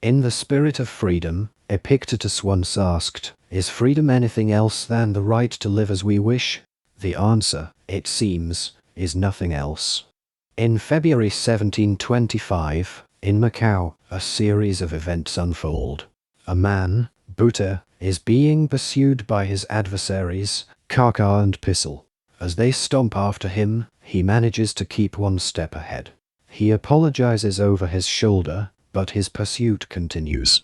In the spirit of freedom, Epictetus once asked, "Is freedom anything else than the right to live as we wish?" The answer, it seems, is nothing else. In February 1725, in Macau, a series of events unfold. A man, Buta, is being pursued by his adversaries, Kaka and Pissel. As they stomp after him, he manages to keep one step ahead. He apologizes over his shoulder, but his pursuit continues.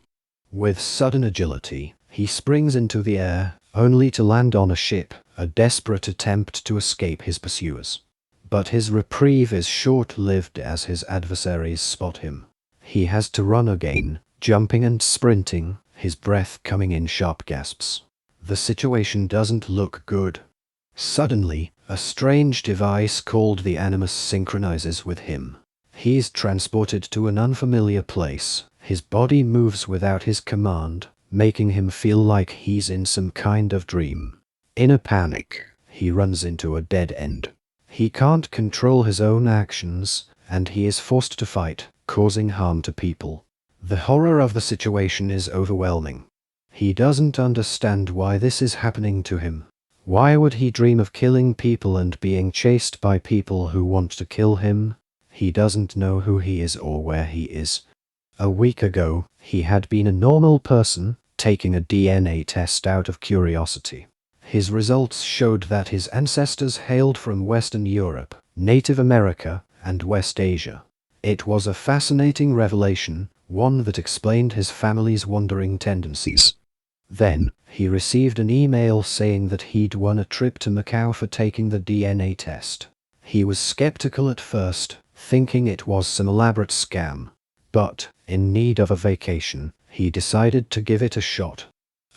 With sudden agility, he springs into the air, only to land on a ship, a desperate attempt to escape his pursuers. But his reprieve is short-lived as his adversaries spot him. He has to run again, jumping and sprinting, his breath coming in sharp gasps. The situation doesn't look good. Suddenly, a strange device called the animus synchronizes with him. He's transported to an unfamiliar place. His body moves without his command, making him feel like he's in some kind of dream. In a panic, he runs into a dead end. He can't control his own actions, and he is forced to fight, causing harm to people. The horror of the situation is overwhelming. He doesn't understand why this is happening to him. Why would he dream of killing people and being chased by people who want to kill him? He doesn't know who he is or where he is. A week ago, he had been a normal person, taking a DNA test out of curiosity. His results showed that his ancestors hailed from Western Europe, Native America, and West Asia. It was a fascinating revelation, one that explained his family's wandering tendencies. Then, he received an email saying that he'd won a trip to Macau for taking the DNA test. He was skeptical at first, thinking it was some elaborate scam. But, in need of a vacation, he decided to give it a shot.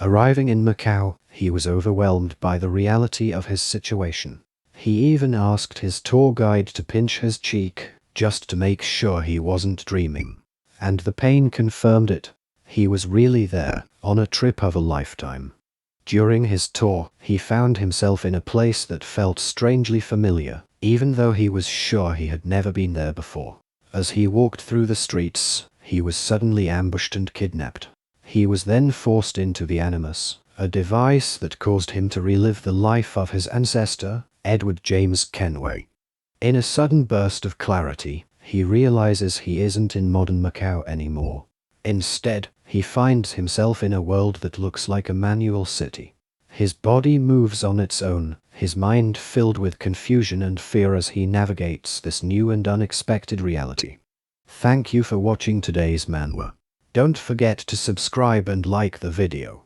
Arriving in Macau, he was overwhelmed by the reality of his situation. He even asked his tour guide to pinch his cheek, just to make sure he wasn't dreaming. And the pain confirmed it. He was really there, on a trip of a lifetime. During his tour, he found himself in a place that felt strangely familiar, even though he was sure he had never been there before. As he walked through the streets, he was suddenly ambushed and kidnapped. He was then forced into the animus, a device that caused him to relive the life of his ancestor, Edward James Kenway. In a sudden burst of clarity, he realizes he isn't in modern Macau anymore. Instead, he finds himself in a world that looks like a manual city. His body moves on its own, his mind filled with confusion and fear as he navigates this new and unexpected reality. Thank you for watching today's manhwa. Don't forget to subscribe and like the video.